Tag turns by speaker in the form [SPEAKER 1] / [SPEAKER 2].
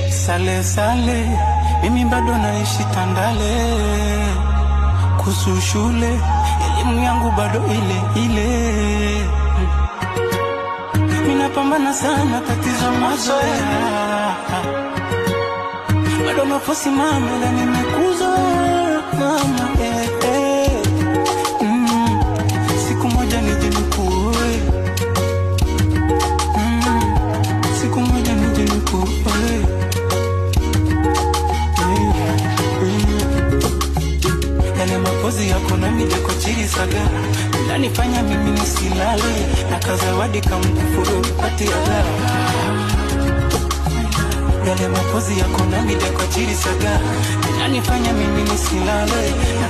[SPEAKER 1] Sale sale, mimi bado naishi Tandale. Kuhusu shule, elimu yangu bado ile ile. Mimi napambana sana, tatizo mazoea. Bado nafosi mama, ila nimekuza mama, Siku moja nije nikuoe. Siku moja nije nikuoe. Yale mapozi yako na mideko chiri saga unanifanya mimi nisilale, na kazawadi kamkufuru nipati ala. Yale mapozi yako na mideko chiri saga unanifanya mimi nisilale, na